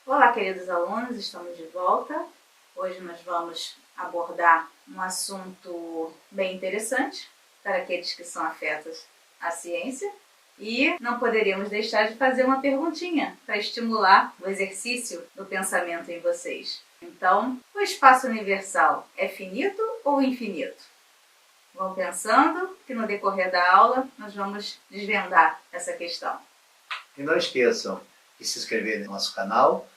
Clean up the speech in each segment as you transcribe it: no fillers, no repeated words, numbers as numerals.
Olá, queridos alunos, estamos de volta. Hoje nós vamos abordar um assunto bem interessante para aqueles que são afetos à ciência e não poderíamos deixar de fazer uma perguntinha para estimular o exercício do pensamento em vocês. Então, o espaço universal é finito ou infinito? Vão pensando que no decorrer da aula nós vamos desvendar essa questão. E não esqueçam de se inscrever no nosso canal,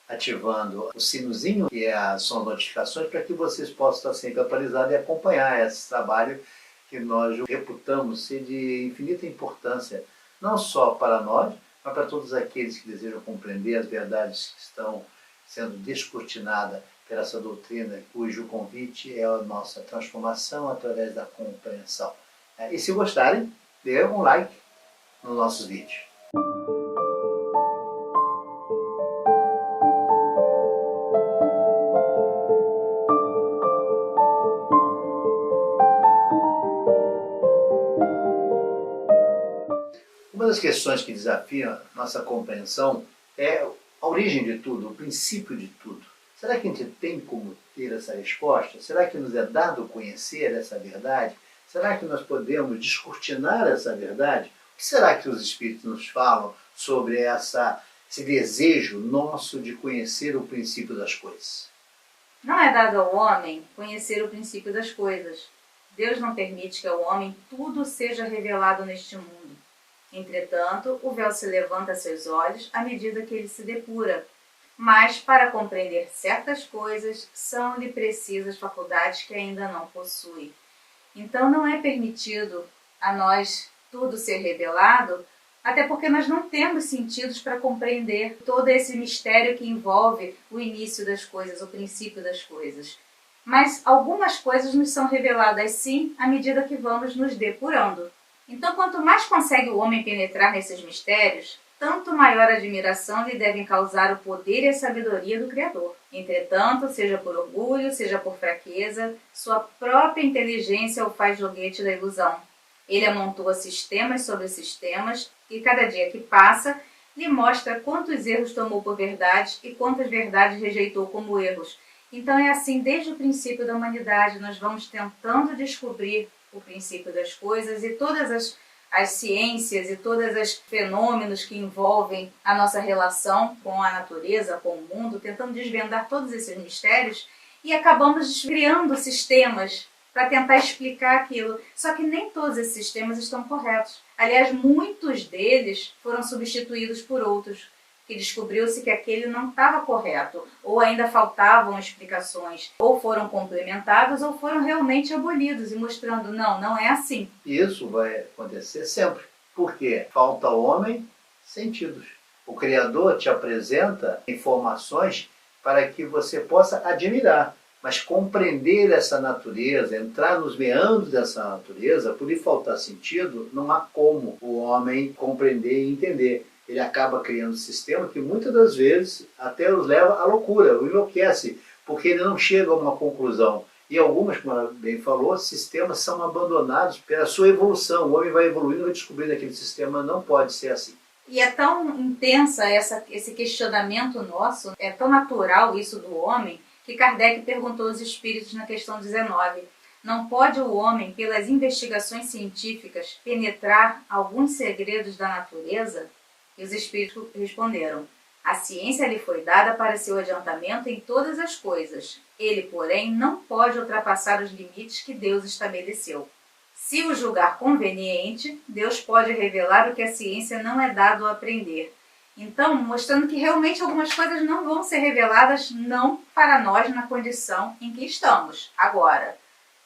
ativando o sinozinho, que são as notificações, para que vocês possam estar sempre atualizados e acompanhar esse trabalho que nós reputamos ser de infinita importância, não só para nós, mas para todos aqueles que desejam compreender as verdades que estão sendo descortinadas por essa doutrina, cujo convite é a nossa transformação através da compreensão. E se gostarem, dê um like nos nossos vídeos. Uma das questões que desafiam nossa compreensão é a origem de tudo, o princípio de tudo. Será que a gente tem como ter essa resposta? Será que nos é dado conhecer essa verdade? Será que nós podemos descortinar essa verdade? O que será que os Espíritos nos falam sobre esse desejo nosso de conhecer o princípio das coisas? Não é dado ao homem conhecer o princípio das coisas. Deus não permite que ao homem tudo seja revelado neste mundo. Entretanto, o véu se levanta a seus olhos à medida que ele se depura. Mas, para compreender certas coisas, são-lhe precisas faculdades que ainda não possui. Então, não é permitido a nós tudo ser revelado, até porque nós não temos sentidos para compreender todo esse mistério que envolve o início das coisas, o princípio das coisas. Mas algumas coisas nos são reveladas sim, à medida que vamos nos depurando. Então, quanto mais consegue o homem penetrar nesses mistérios, tanto maior admiração lhe devem causar o poder e a sabedoria do Criador. Entretanto, seja por orgulho, seja por fraqueza, sua própria inteligência o faz joguete da ilusão. Ele amontoa sistemas sobre sistemas e cada dia que passa lhe mostra quantos erros tomou por verdades e quantas verdades rejeitou como erros. Então é assim desde o princípio da humanidade, nós vamos tentando descobrir o princípio das coisas e todas as ciências e todos os fenômenos que envolvem a nossa relação com a natureza, com o mundo, tentando desvendar todos esses mistérios e acabamos criando sistemas para tentar explicar aquilo. Só que nem todos esses sistemas estão corretos. Aliás, muitos deles foram substituídos por outros, que descobriu-se que aquele não estava correto, ou ainda faltavam explicações, ou foram complementados, ou foram realmente abolidos, e mostrando, não é assim. Isso vai acontecer sempre, porque falta ao homem sentidos. O Criador te apresenta informações para que você possa admirar, mas compreender essa natureza, entrar nos meandros dessa natureza, por lhe faltar sentido, não há como o homem compreender e entender. Ele acaba criando um sistema que muitas das vezes até os leva à loucura, o enlouquece, porque ele não chega a uma conclusão. E algumas, como ela bem falou, sistemas são abandonados pela sua evolução. O homem vai evoluindo e vai descobrindo que aquele sistema não pode ser assim. E é tão intensa esse questionamento nosso, é tão natural isso do homem, que Kardec perguntou aos espíritos na questão 19. Não pode o homem, pelas investigações científicas, penetrar alguns segredos da natureza? E os espíritos responderam: a ciência lhe foi dada para seu adiantamento em todas as coisas. Ele, porém, não pode ultrapassar os limites que Deus estabeleceu. Se o julgar conveniente, Deus pode revelar o que a ciência não é dado a aprender. Então, mostrando que realmente algumas coisas não vão ser reveladas, não para nós na condição em que estamos agora.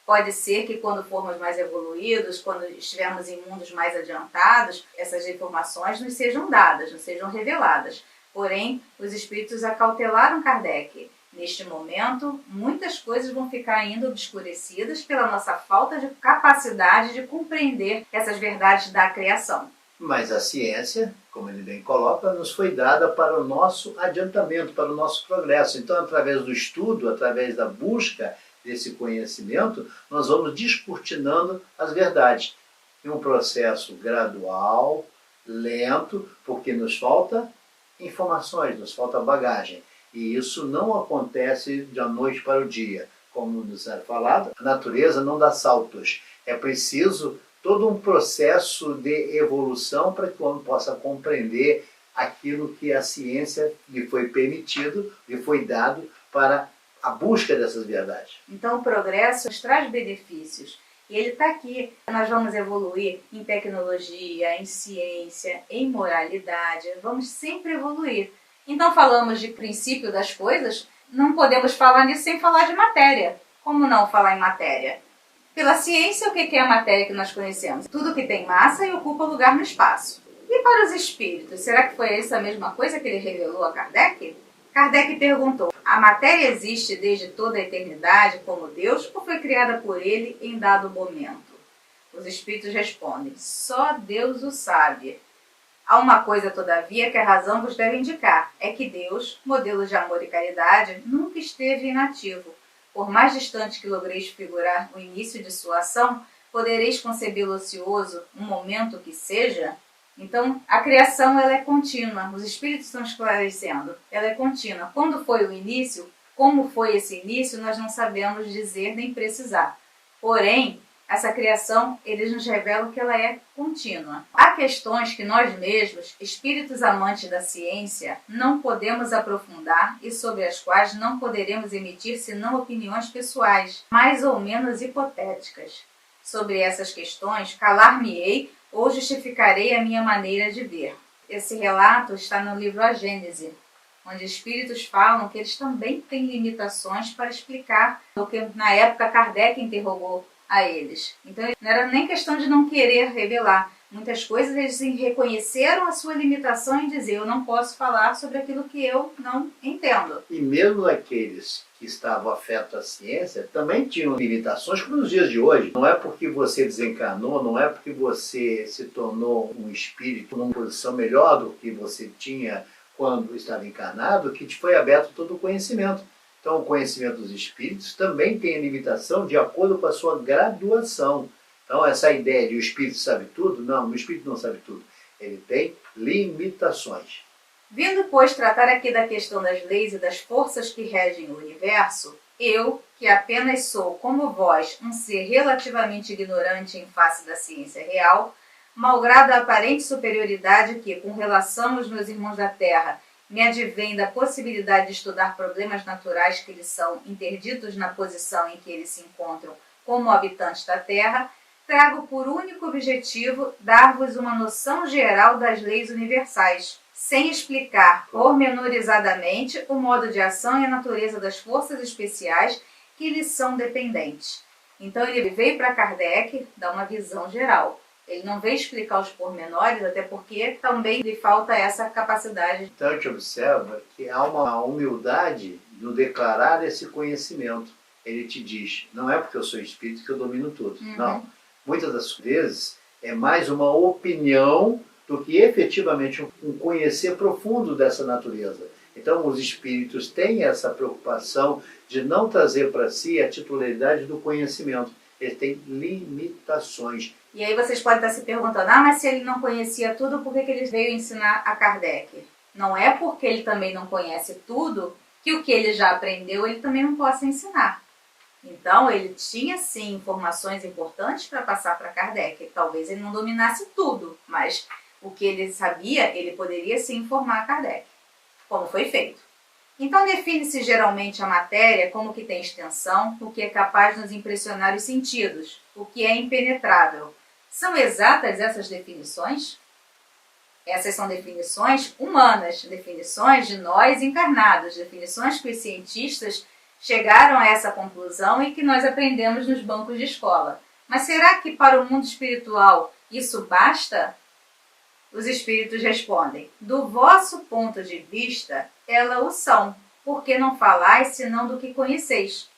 Pode ser que quando formos mais evoluídos, quando estivermos em mundos mais adiantados, essas informações nos sejam dadas, nos sejam reveladas. Porém, os espíritos acautelaram Kardec. Neste momento, muitas coisas vão ficar ainda obscurecidas pela nossa falta de capacidade de compreender essas verdades da criação. Mas a ciência, como ele bem coloca, nos foi dada para o nosso adiantamento, para o nosso progresso. Então, através do estudo, através da busca desse conhecimento, nós vamos descortinando as verdades. Em um processo gradual, lento, porque nos falta informações, nos falta bagagem. E isso não acontece de a noite para o dia. Como nos é falado, a natureza não dá saltos. É preciso todo um processo de evolução para que o homem possa compreender aquilo que a ciência lhe foi permitido, lhe foi dado para a busca dessas verdades. Então o progresso nos traz benefícios. E ele está aqui. Nós vamos evoluir em tecnologia, em ciência, em moralidade. Vamos sempre evoluir. Então falamos de princípio das coisas, não podemos falar nisso sem falar de matéria. Como não falar em matéria? Pela ciência, o que é a matéria que nós conhecemos? Tudo que tem massa e ocupa lugar no espaço. E para os espíritos, será que foi essa mesma coisa que ele revelou a Kardec? Kardec perguntou, a matéria existe desde toda a eternidade como Deus ou foi criada por ele em dado momento? Os espíritos respondem, só Deus o sabe. Há uma coisa, todavia, que a razão vos deve indicar, é que Deus, modelo de amor e caridade, nunca esteve inativo. Por mais distante que logreis figurar o início de sua ação, podereis concebê-lo ocioso, um momento que seja? Então, a criação ela é contínua, os espíritos estão esclarecendo, ela é contínua. Quando foi o início, como foi esse início, nós não sabemos dizer nem precisar. Porém, essa criação, eles nos revelam que ela é contínua. Há questões que nós mesmos, espíritos amantes da ciência, não podemos aprofundar e sobre as quais não poderemos emitir senão opiniões pessoais, mais ou menos hipotéticas. Sobre essas questões, calar-me-ei ou justificarei a minha maneira de ver. Esse relato está no livro A Gênese, onde espíritos falam que eles também têm limitações para explicar o que na época Kardec interrogou a eles. Então não era nem questão de não querer revelar. Muitas coisas eles reconheceram a sua limitação em dizer eu não posso falar sobre aquilo que eu não entendo. E mesmo aqueles que estavam afetos à ciência também tinham limitações como nos dias de hoje. Não é porque você desencarnou, não é porque você se tornou um espírito numa posição melhor do que você tinha quando estava encarnado que te foi aberto todo o conhecimento. Então o conhecimento dos espíritos também tem limitação de acordo com a sua graduação. Então essa ideia de o espírito sabe tudo, não, o espírito não sabe tudo. Ele tem limitações. Vindo, pois, tratar aqui da questão das leis e das forças que regem o universo, eu, que apenas sou, como vós, um ser relativamente ignorante em face da ciência real, malgrado a aparente superioridade que, com relação aos meus irmãos da Terra, me advém da possibilidade de estudar problemas naturais que lhes são interditos na posição em que eles se encontram como habitantes da Terra, trago por único objetivo dar-vos uma noção geral das leis universais, sem explicar pormenorizadamente o modo de ação e a natureza das forças especiais que lhes são dependentes. Então ele veio para Kardec dar uma visão geral. Ele não veio explicar os pormenores, até porque também lhe falta essa capacidade. Então a gente observa que há uma humildade no declarar esse conhecimento. Ele te diz, não é porque eu sou espírito que eu domino tudo. Não. Muitas das vezes é mais uma opinião do que efetivamente um conhecer profundo dessa natureza. Então os espíritos têm essa preocupação de não trazer para si a titularidade do conhecimento. Ele tem limitações. E aí vocês podem estar se perguntando, mas se ele não conhecia tudo, por que ele veio ensinar a Kardec? Não é porque ele também não conhece tudo que o que ele já aprendeu ele também não possa ensinar. Então ele tinha sim informações importantes para passar para Kardec. Talvez ele não dominasse tudo, mas o que ele sabia, ele poderia sim informar a Kardec, como foi feito. Então define-se geralmente a matéria como que tem extensão, o que é capaz de nos impressionar os sentidos, o que é impenetrável. São exatas essas definições? Essas são definições humanas, definições de nós encarnados, definições que os cientistas chegaram a essa conclusão e que nós aprendemos nos bancos de escola. Mas será que para o mundo espiritual isso basta? Os espíritos respondem, do vosso ponto de vista, elas o são, porque não falais senão do que conheceis.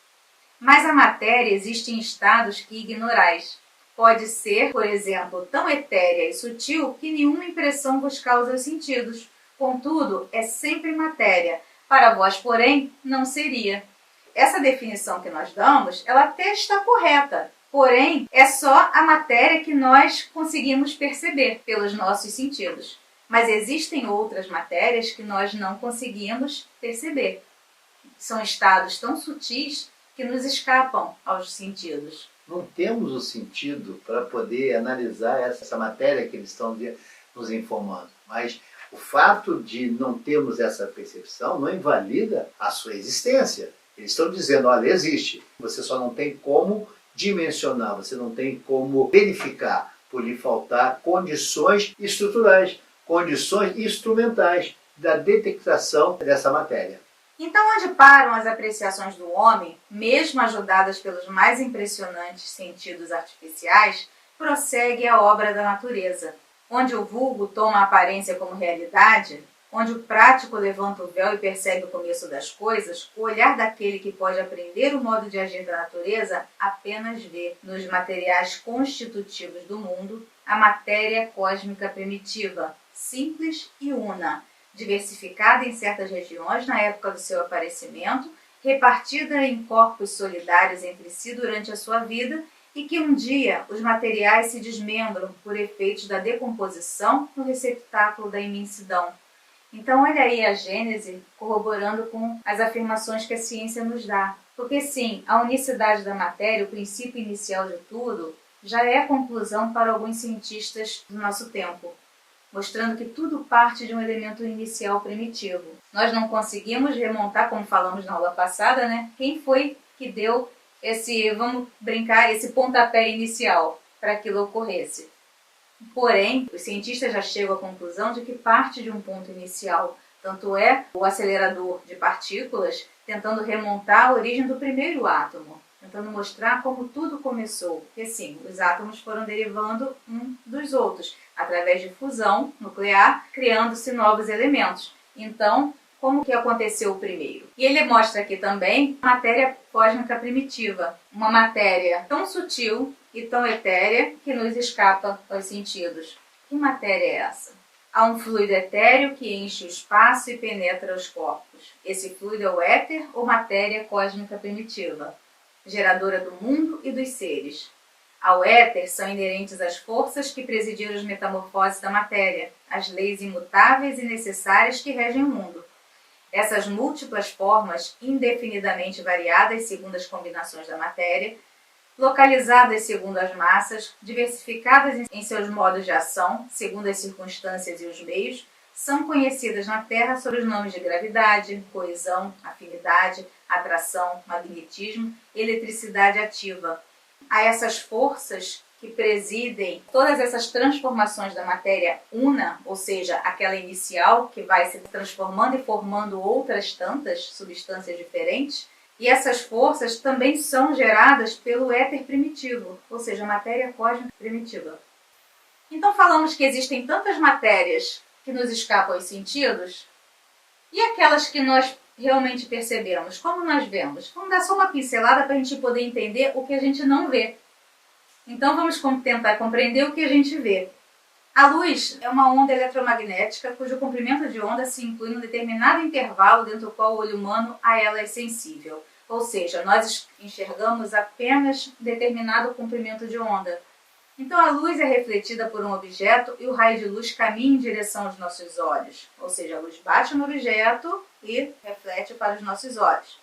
Mas a matéria existe em estados que ignorais. Pode ser, por exemplo, tão etérea e sutil que nenhuma impressão vos causa os sentidos. Contudo, é sempre matéria. Para vós, porém, não seria. Essa definição que nós damos, ela até está correta. Porém, é só a matéria que nós conseguimos perceber pelos nossos sentidos. Mas existem outras matérias que nós não conseguimos perceber. São estados tão sutis que nos escapam aos sentidos. Não temos o sentido para poder analisar essa matéria que eles estão nos informando. Mas o fato de não termos essa percepção não invalida a sua existência. Eles estão dizendo, olha, existe. Você só não tem como dimensionar, você não tem como verificar, por lhe faltar condições estruturais, condições instrumentais da detectação dessa matéria. Então, onde param as apreciações do homem, mesmo ajudadas pelos mais impressionantes sentidos artificiais, prossegue a obra da natureza. Onde o vulgo toma a aparência como realidade, onde o prático levanta o véu e percebe o começo das coisas, o olhar daquele que pode aprender o modo de agir da natureza apenas vê, nos materiais constitutivos do mundo, a matéria cósmica primitiva, simples e una, diversificada em certas regiões na época do seu aparecimento, repartida em corpos solidários entre si durante a sua vida e que um dia os materiais se desmembram por efeitos da decomposição no receptáculo da imensidão. Então olha aí a Gênese corroborando com as afirmações que a ciência nos dá. Porque sim, a unicidade da matéria, o princípio inicial de tudo, já é conclusão para alguns cientistas do nosso tempo, mostrando que tudo parte de um elemento inicial primitivo. Nós não conseguimos remontar, como falamos na aula passada, né? Quem foi que deu vamos brincar, esse pontapé inicial para que aquilo ocorresse. Porém, os cientistas já chegam à conclusão de que parte de um ponto inicial. Tanto é o acelerador de partículas tentando remontar a origem do primeiro átomo, tentando mostrar como tudo começou. Porque sim, os átomos foram derivando um dos outros, através de fusão nuclear, criando-se novos elementos. Então, como que aconteceu o primeiro? E ele mostra aqui também a matéria cósmica primitiva, uma matéria tão sutil e tão etérea que nos escapa aos sentidos. Que matéria é essa? Há um fluido etéreo que enche o espaço e penetra os corpos. Esse fluido é o éter ou matéria cósmica primitiva, geradora do mundo e dos seres. Ao éter são inerentes as forças que presidiram as metamorfoses da matéria, as leis imutáveis e necessárias que regem o mundo. Essas múltiplas formas, indefinidamente variadas segundo as combinações da matéria, localizadas segundo as massas, diversificadas em seus modos de ação, segundo as circunstâncias e os meios, são conhecidas na Terra sob os nomes de gravidade, coesão, afinidade, atração, magnetismo e eletricidade ativa. A essas forças que presidem todas essas transformações da matéria una, ou seja, aquela inicial que vai se transformando e formando outras tantas substâncias diferentes, e essas forças também são geradas pelo éter primitivo, ou seja, a matéria cósmica primitiva. Então falamos que existem tantas matérias que nos escapam aos sentidos, e aquelas que nós realmente percebemos, como nós vemos? Vamos dar só uma pincelada para a gente poder entender o que a gente não vê. Então vamos tentar compreender o que a gente vê. A luz é uma onda eletromagnética cujo comprimento de onda se inclui num determinado intervalo dentro do qual o olho humano a ela é sensível. Ou seja, nós enxergamos apenas determinado comprimento de onda. Então a luz é refletida por um objeto e o raio de luz caminha em direção aos nossos olhos. Ou seja, a luz bate no objeto e reflete para os nossos olhos.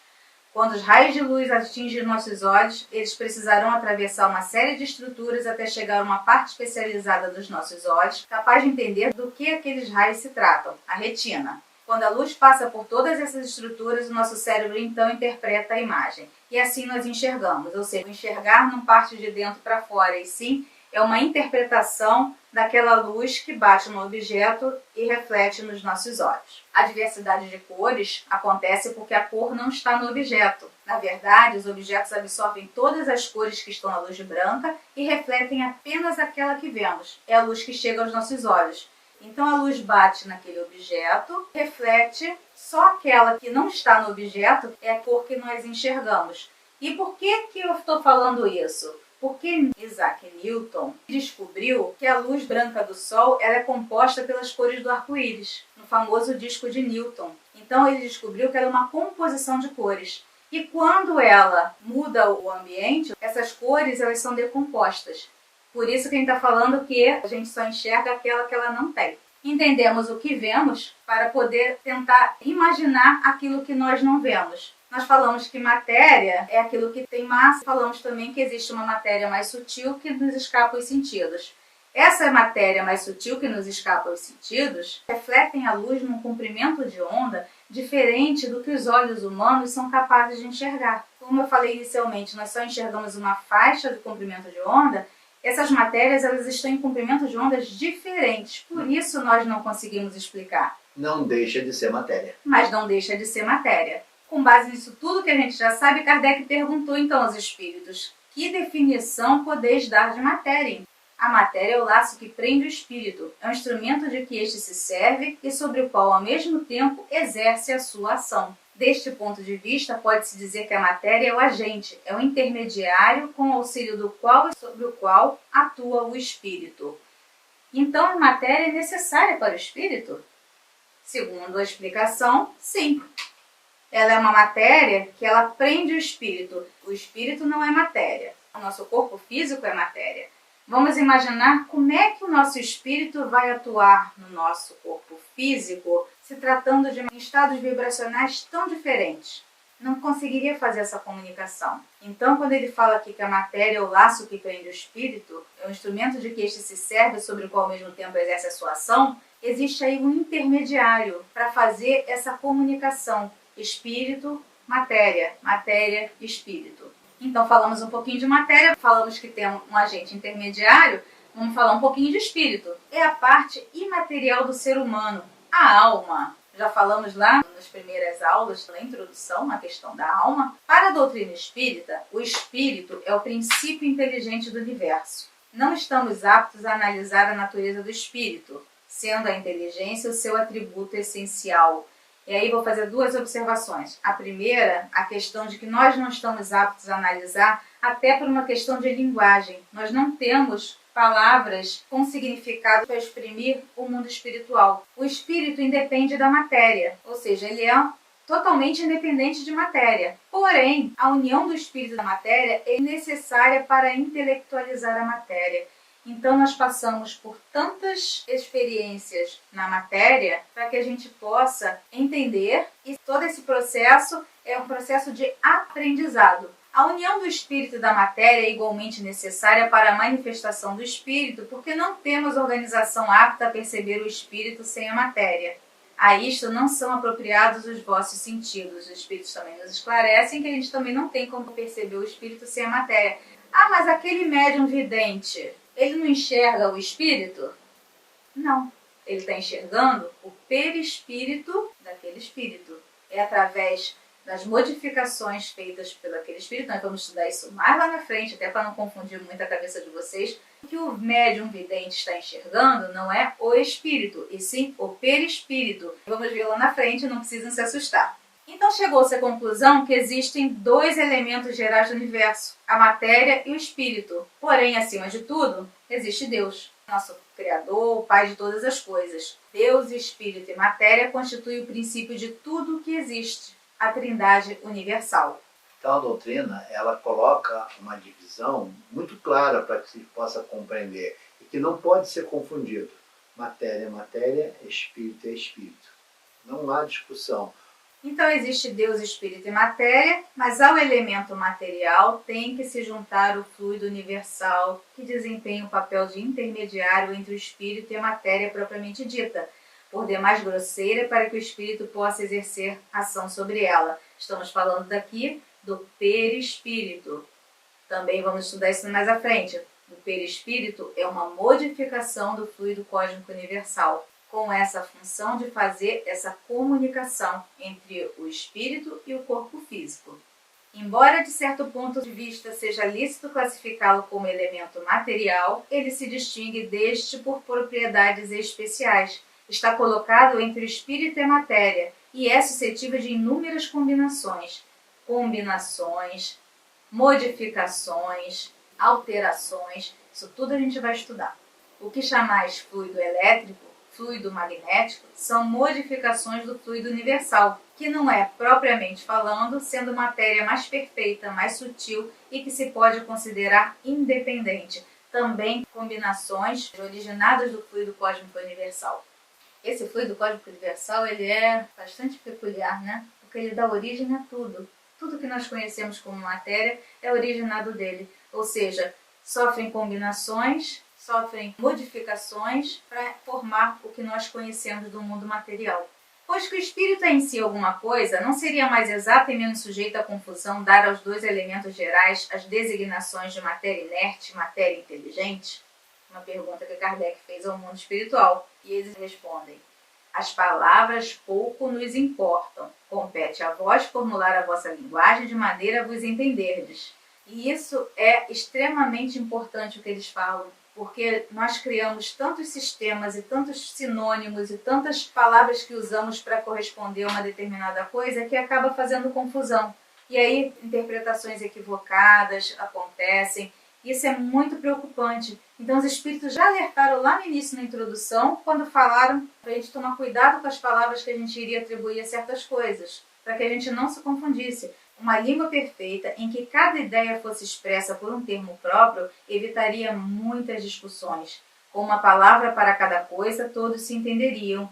Quando os raios de luz atingem nossos olhos, eles precisarão atravessar uma série de estruturas até chegar a uma parte especializada dos nossos olhos, capaz de entender do que aqueles raios se tratam, a retina. Quando a luz passa por todas essas estruturas, o nosso cérebro então interpreta a imagem. E assim nós enxergamos, ou seja, enxergar não parte de dentro para fora, e sim é uma interpretação daquela luz que bate no objeto e reflete nos nossos olhos. A diversidade de cores acontece porque a cor não está no objeto. Na verdade, os objetos absorvem todas as cores que estão na luz branca e refletem apenas aquela que vemos. É a luz que chega aos nossos olhos. Então a luz bate naquele objeto, reflete só aquela que não está no objeto, é a cor que nós enxergamos. E por que eu estou falando isso? Porque Isaac Newton descobriu que a luz branca do Sol ela é composta pelas cores do arco-íris, no famoso disco de Newton. Então ele descobriu que ela é uma composição de cores. E quando ela muda o ambiente, essas cores elas são decompostas. Por isso que a gente está falando que a gente só enxerga aquela que ela não tem. Entendemos o que vemos para poder tentar imaginar aquilo que nós não vemos. Nós falamos que matéria é aquilo que tem massa, falamos também que existe uma matéria mais sutil que nos escapa os sentidos. Essa matéria mais sutil que nos escapa aos sentidos refletem a luz num comprimento de onda diferente do que os olhos humanos são capazes de enxergar. Como eu falei inicialmente, nós só enxergamos uma faixa de comprimento de onda. Essas matérias elas estão em comprimento de ondas diferentes, por isso nós não conseguimos explicar. Não deixa de ser matéria. Mas não deixa de ser matéria. Com base nisso tudo que a gente já sabe, Kardec perguntou então aos espíritos: que definição podeis dar de matéria? A matéria é o laço que prende o espírito, é um instrumento de que este se serve e sobre o qual ao mesmo tempo exerce a sua ação. Deste ponto de vista, pode-se dizer que a matéria é o agente, é o intermediário com o auxílio do qual e sobre o qual atua o espírito. Então a matéria é necessária para o espírito? Segundo a explicação, sim. Ela é uma matéria que ela prende o espírito. O espírito não é matéria. O nosso corpo físico é matéria. Vamos imaginar como é que o nosso espírito vai atuar no nosso corpo físico, se tratando de estados vibracionais tão diferentes. Não conseguiria fazer essa comunicação. Então, quando ele fala aqui que a matéria é o laço que prende o espírito, é um instrumento de que este se serve, sobre o qual ao mesmo tempo exerce a sua ação, existe aí um intermediário para fazer essa comunicação. Espírito, matéria, matéria, espírito. Então falamos um pouquinho de matéria, falamos que tem um agente intermediário, vamos falar um pouquinho de espírito. É a parte imaterial do ser humano, a alma. Já falamos lá nas primeiras aulas, na introdução, na questão da alma. Para a doutrina espírita, o espírito é o princípio inteligente do universo. Não estamos aptos a analisar a natureza do espírito, sendo a inteligência o seu atributo essencial. E aí vou fazer duas observações. A primeira, a questão de que nós não estamos aptos a analisar, até por uma questão de linguagem. Nós não temos palavras com significado para exprimir o mundo espiritual. O espírito independe da matéria, ou seja, ele é totalmente independente de matéria. Porém, a união do espírito e da matéria é necessária para intelectualizar a matéria. Então, nós passamos por tantas experiências na matéria para que a gente possa entender, e todo esse processo é um processo de aprendizado. A união do espírito e da matéria é igualmente necessária para a manifestação do espírito, porque não temos organização apta a perceber o espírito sem a matéria. A isto não são apropriados os vossos sentidos. Os espíritos também nos esclarecem que a gente também não tem como perceber o espírito sem a matéria. Ah, mas aquele médium vidente, ele não enxerga o espírito? Não. Ele está enxergando o perispírito daquele espírito. É através das modificações feitas pelo aquele espírito, nós vamos estudar isso mais lá na frente, até para não confundir muito a cabeça de vocês, que o médium vidente está enxergando não é o espírito, e sim o perispírito. Vamos ver lá na frente, não precisam se assustar. Então chegou-se à conclusão que existem dois elementos gerais do universo, a matéria e o espírito. Porém, acima de tudo, existe Deus, nosso Criador, o Pai de todas as coisas. Deus, espírito e matéria constituem o princípio de tudo o que existe, a Trindade universal. Então a doutrina, ela coloca uma divisão muito clara para que se possa compreender e que não pode ser confundido. Matéria é matéria, espírito é espírito. Não há discussão. Então existe Deus, espírito e matéria, mas ao elemento material tem que se juntar o fluido universal, que desempenha o papel de intermediário entre o espírito e a matéria propriamente dita, por demais grosseira para que o espírito possa exercer ação sobre ela. Estamos falando daqui do perispírito. Também vamos estudar isso mais à frente. O perispírito é uma modificação do fluido cósmico universal, com essa função de fazer essa comunicação entre o espírito e o corpo físico. Embora de certo ponto de vista seja lícito classificá-lo como elemento material, ele se distingue deste por propriedades especiais. Está colocado entre o espírito e a matéria e é suscetível de inúmeras combinações, modificações, alterações. Isso tudo a gente vai estudar. O que chamais fluido elétrico, fluido magnético, são modificações do fluido universal, que não é, propriamente falando, sendo matéria mais perfeita, mais sutil e que se pode considerar independente. Também combinações originadas do fluido cósmico universal. Esse fluido cósmico universal, ele é bastante peculiar, né? Porque ele dá origem a tudo. Tudo que nós conhecemos como matéria é originado dele. Ou seja, sofrem combinações, sofrem modificações para formar o que nós conhecemos do mundo material. Pois que o espírito é em si alguma coisa, não seria mais exato e menos sujeito à confusão dar aos dois elementos gerais as designações de matéria inerte e matéria inteligente? Uma pergunta que Kardec fez ao mundo espiritual. E eles respondem: as palavras pouco nos importam. Compete a vós formular a vossa linguagem de maneira a vos entenderdes. E isso é extremamente importante o que eles falam, porque nós criamos tantos sistemas e tantos sinônimos e tantas palavras que usamos para corresponder a uma determinada coisa que acaba fazendo confusão. E aí interpretações equivocadas acontecem. Isso é muito preocupante. Então os espíritos já alertaram lá no início, na introdução, quando falaram para a gente tomar cuidado com as palavras que a gente iria atribuir a certas coisas, para que a gente não se confundisse. Uma língua perfeita, em que cada ideia fosse expressa por um termo próprio, evitaria muitas discussões. Com uma palavra para cada coisa, todos se entenderiam.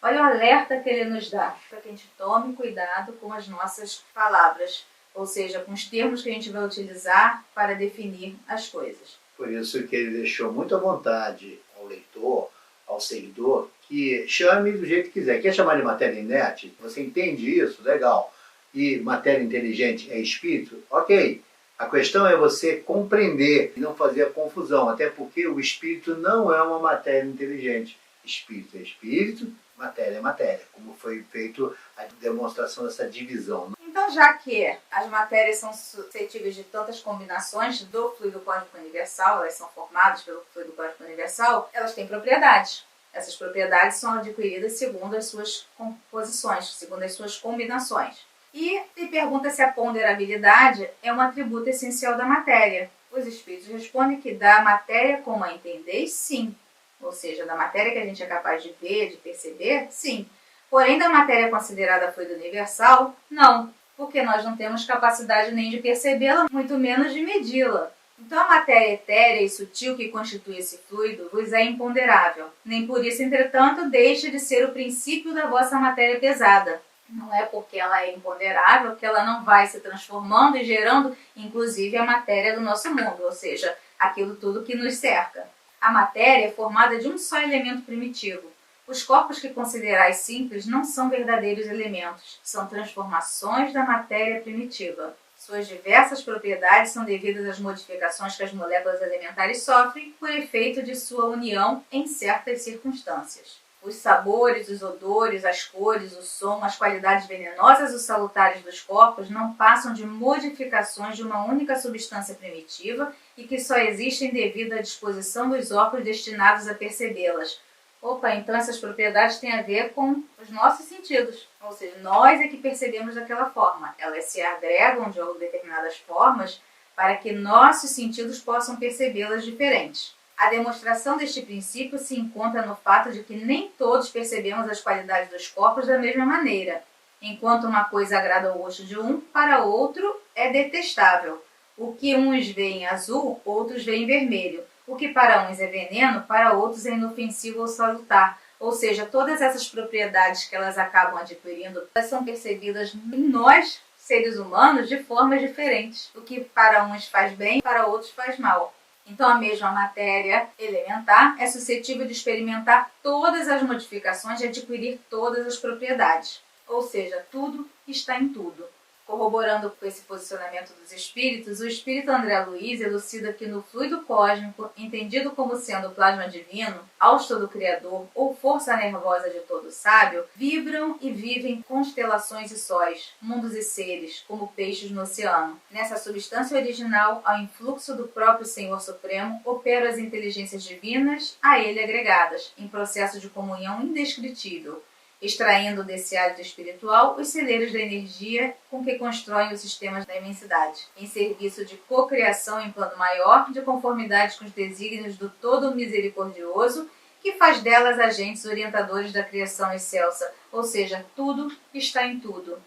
Olha o alerta que ele nos dá, para que a gente tome cuidado com as nossas palavras, ou seja, com os termos que a gente vai utilizar para definir as coisas. Por isso que ele deixou muito à vontade ao leitor, ao seguidor, que chame do jeito que quiser. Quer chamar de matéria inerte? Você entende isso? Legal. E matéria inteligente é espírito? Ok. A questão é você compreender e não fazer a confusão, até porque o espírito não é uma matéria inteligente. Espírito é espírito, matéria é matéria, como foi feito a demonstração dessa divisão. Então, já que as matérias são suscetíveis de tantas combinações do fluido cósmico universal, elas são formadas pelo fluido cósmico universal, elas têm propriedades. Essas propriedades são adquiridas segundo as suas composições, segundo as suas combinações. E se pergunta se a ponderabilidade é um atributo essencial da matéria. Os espíritos respondem que da matéria como a entendeis, sim. Ou seja, da matéria que a gente é capaz de ver, de perceber, sim. Porém, da matéria considerada fluido universal, não. Porque nós não temos capacidade nem de percebê-la, muito menos de medi-la. Então, a matéria etérea e sutil que constitui esse fluido vos é imponderável. Nem por isso, entretanto, deixa de ser o princípio da vossa matéria pesada. Não é porque ela é imponderável que ela não vai se transformando e gerando, inclusive, a matéria do nosso mundo, ou seja, aquilo tudo que nos cerca. A matéria é formada de um só elemento primitivo. Os corpos que considerais simples não são verdadeiros elementos, são transformações da matéria primitiva. Suas diversas propriedades são devidas às modificações que as moléculas elementares sofrem por efeito de sua união em certas circunstâncias. Os sabores, os odores, as cores, o som, as qualidades venenosas ou salutares dos corpos não passam de modificações de uma única substância primitiva e que só existem devido à disposição dos órgãos destinados a percebê-las. Opa, então essas propriedades têm a ver com os nossos sentidos. Ou seja, nós é que percebemos daquela forma. Elas se agregam de determinadas formas para que nossos sentidos possam percebê-las diferentes. A demonstração deste princípio se encontra no fato de que nem todos percebemos as qualidades dos corpos da mesma maneira. Enquanto uma coisa agrada ao gosto de um, para outro é detestável. O que uns veem azul, outros veem vermelho. O que para uns é veneno, para outros é inofensivo ou salutar. Ou seja, todas essas propriedades que elas acabam adquirindo, elas são percebidas em nós, seres humanos, de formas diferentes. O que para uns faz bem, para outros faz mal. Então, a mesma matéria elementar é suscetível de experimentar todas as modificações e adquirir todas as propriedades. Ou seja, tudo está em tudo. Corroborando com esse posicionamento dos espíritos, o espírito André Luiz elucida que no fluido cósmico, entendido como sendo o plasma divino, hausto do Criador ou força nervosa de todo sábio, vibram e vivem constelações e sóis, mundos e seres, como peixes no oceano. Nessa substância original, ao influxo do próprio Senhor Supremo, operam as inteligências divinas a ele agregadas, em processo de comunhão indescritível, extraindo desse hálito espiritual os celeiros da energia com que constroem os sistemas da imensidade, em serviço de cocriação em plano maior, de conformidade com os desígnios do Todo Misericordioso, que faz delas agentes orientadores da criação excelsa, ou seja, tudo está em tudo.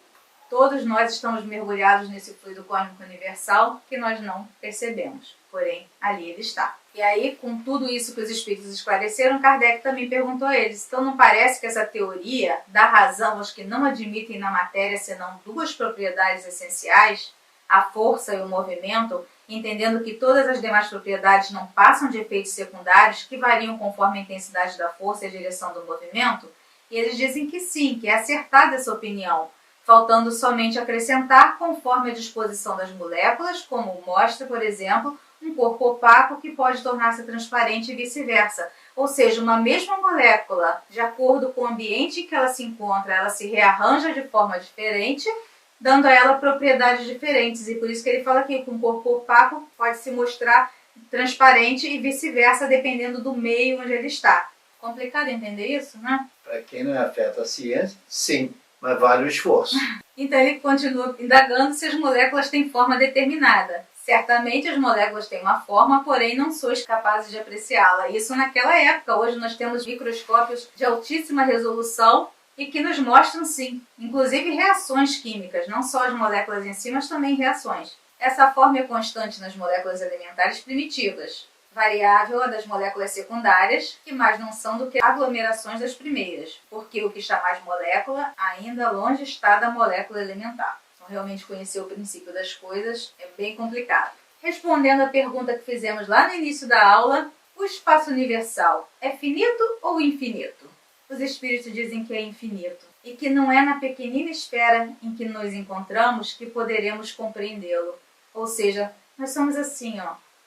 Todos nós estamos mergulhados nesse fluido cósmico universal que nós não percebemos, porém ali ele está. E aí, com tudo isso que os espíritos esclareceram, Kardec também perguntou a eles: então não parece que essa teoria dá razão aos que não admitem na matéria senão duas propriedades essenciais, a força e o movimento, entendendo que todas as demais propriedades não passam de efeitos secundários que variam conforme a intensidade da força e a direção do movimento? E eles dizem que sim, que é acertada essa opinião, faltando somente acrescentar conforme a disposição das moléculas, como mostra, por exemplo, um corpo opaco que pode tornar-se transparente e vice-versa. Ou seja, uma mesma molécula, de acordo com o ambiente em que ela se encontra, ela se rearranja de forma diferente, dando a ela propriedades diferentes. E por isso que ele fala aqui que um corpo opaco pode se mostrar transparente e vice-versa, dependendo do meio onde ele está. Complicado entender isso, né? Para quem não é afeto à ciência, sim, mas vale o esforço. Então ele continua indagando se as moléculas têm forma determinada. Certamente as moléculas têm uma forma, porém não sois capazes de apreciá-la. Isso naquela época. Hoje nós temos microscópios de altíssima resolução e que nos mostram, sim, inclusive reações químicas, não só as moléculas em si, mas também reações. Essa forma é constante nas moléculas elementares primitivas, variável a das moléculas secundárias, que mais não são do que aglomerações das primeiras, porque o que chamais molécula ainda longe está da molécula elementar. Então, realmente conhecer o princípio das coisas é bem complicado. Respondendo à pergunta que fizemos lá no início da aula, o espaço universal é finito ou infinito? Os espíritos dizem que é infinito e que não é na pequenina esfera em que nos encontramos que poderemos compreendê-lo. Ou seja, nós somos assim,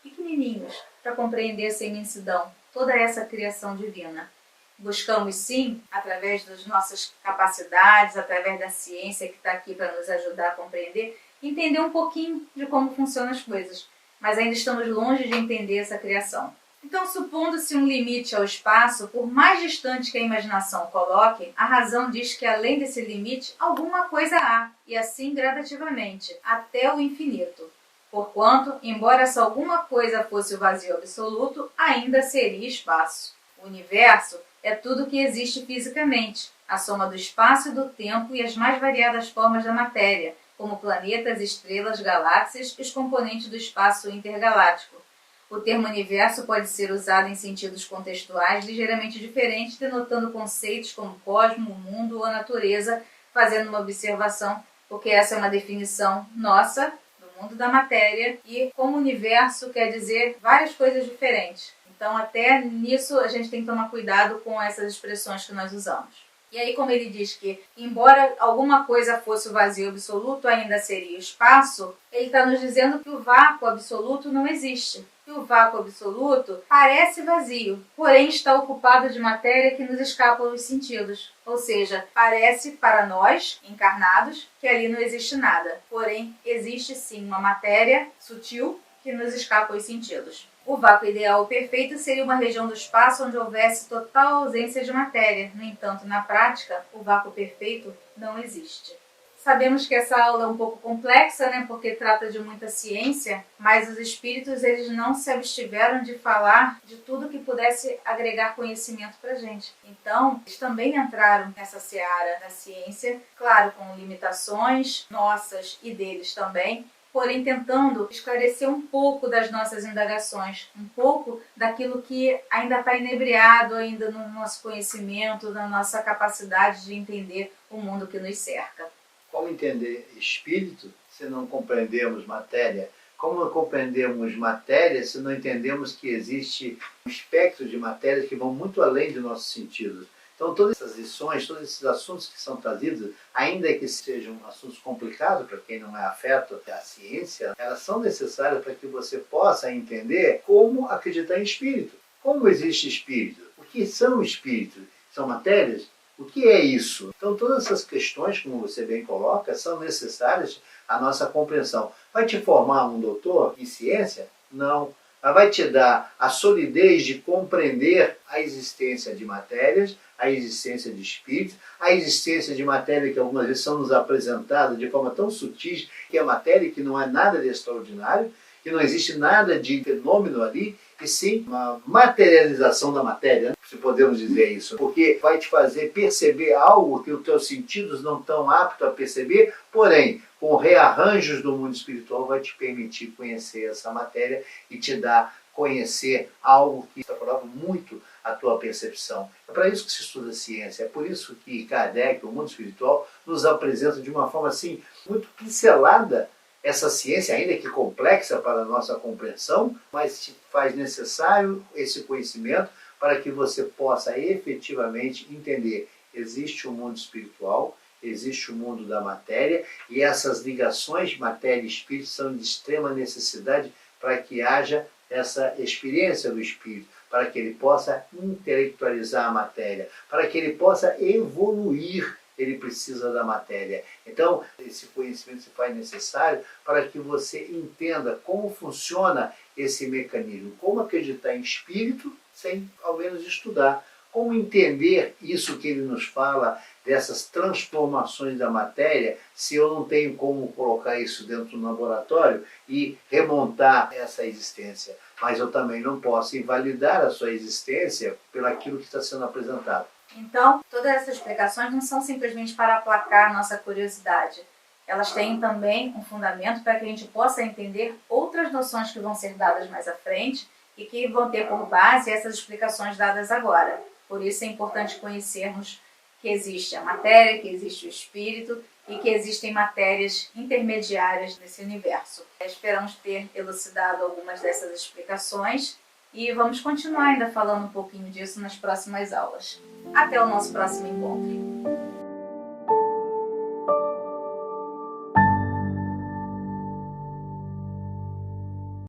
pequenininhos, para compreender essa imensidão, toda essa criação divina. Buscamos, sim, através das nossas capacidades, através da ciência que está aqui para nos ajudar a compreender, entender um pouquinho de como funcionam as coisas, mas ainda estamos longe de entender essa criação. Então, supondo-se um limite ao espaço, por mais distante que a imaginação coloque, a razão diz que além desse limite, alguma coisa há, e assim gradativamente, até o infinito. Porquanto, embora essa alguma coisa fosse o vazio absoluto, ainda seria espaço. O universo é tudo que existe fisicamente, a soma do espaço e do tempo e as mais variadas formas da matéria, como planetas, estrelas, galáxias e os componentes do espaço intergaláctico. O termo universo pode ser usado em sentidos contextuais ligeiramente diferentes, denotando conceitos como cosmo, mundo ou natureza, fazendo uma observação, porque essa é uma definição nossa, do mundo da matéria, e como universo quer dizer várias coisas diferentes. Então, até nisso, a gente tem que tomar cuidado com essas expressões que nós usamos. E aí, como ele diz que, embora alguma coisa fosse o vazio absoluto, ainda seria o espaço, ele está nos dizendo que o vácuo absoluto não existe. Que o vácuo absoluto parece vazio, porém está ocupado de matéria que nos escapa aos sentidos. Ou seja, parece para nós, encarnados, que ali não existe nada. Porém, existe sim uma matéria sutil que nos escapa aos sentidos. O vácuo ideal ou perfeito seria uma região do espaço onde houvesse total ausência de matéria. No entanto, na prática, o vácuo perfeito não existe. Sabemos que essa aula é um pouco complexa, porque trata de muita ciência, mas os espíritos eles não se abstiveram de falar de tudo que pudesse agregar conhecimento para a gente. Então, eles também entraram nessa seara da ciência, claro, com limitações nossas e deles também, porém tentando esclarecer um pouco das nossas indagações, um pouco daquilo que ainda está inebriado ainda no nosso conhecimento, na nossa capacidade de entender o mundo que nos cerca. Como entender espírito se não compreendemos matéria? Como compreendemos matéria se não entendemos que existe um espectro de matéria que vão muito além de nossos sentidos? Então, todas essas lições, todos esses assuntos que são trazidos, ainda que sejam assuntos complicados para quem não é afeto à ciência, elas são necessárias para que você possa entender como acreditar em espírito. Como existe espírito? O que são espíritos? São matérias? O que é isso? Então, todas essas questões, como você bem coloca, são necessárias à nossa compreensão. Vai te formar um doutor em ciência? Não. Ela vai te dar a solidez de compreender a existência de matérias, a existência de espíritos, a existência de matéria que algumas vezes são nos apresentadas de forma tão sutis, que é matéria que não é nada de extraordinário, que não existe nada de fenômeno ali, e sim uma materialização da matéria, né? Se podemos dizer isso, porque vai te fazer perceber algo que os teus sentidos não estão aptos a perceber, porém, com rearranjos do mundo espiritual, vai te permitir conhecer essa matéria e te dar conhecer algo que extrapolava muito a tua percepção. É para isso que se estuda a ciência, é por isso que Kardec, o mundo espiritual, nos apresenta de uma forma assim, muito pincelada essa ciência, ainda que complexa para a nossa compreensão, mas se faz necessário esse conhecimento para que você possa efetivamente entender. Existe o mundo espiritual, existe o mundo da matéria, e essas ligações matéria e espírito são de extrema necessidade para que haja essa experiência do espírito, para que ele possa intelectualizar a matéria, para que ele possa evoluir, ele precisa da matéria. Então, esse conhecimento se faz necessário para que você entenda como funciona esse mecanismo, como acreditar em espírito sem, ao menos, estudar, como entender isso que ele nos fala, dessas transformações da matéria, se eu não tenho como colocar isso dentro do laboratório e remontar essa existência. Mas eu também não posso invalidar a sua existência pelo aquilo que está sendo apresentado. Então, todas essas explicações não são simplesmente para aplacar nossa curiosidade. Elas têm também um fundamento para que a gente possa entender outras noções que vão ser dadas mais à frente e que vão ter por base essas explicações dadas agora. Por isso é importante conhecermos que existe a matéria, que existe o espírito e que existem matérias intermediárias nesse universo. Esperamos ter elucidado algumas dessas explicações e vamos continuar ainda falando um pouquinho disso nas próximas aulas. Até o nosso próximo encontro!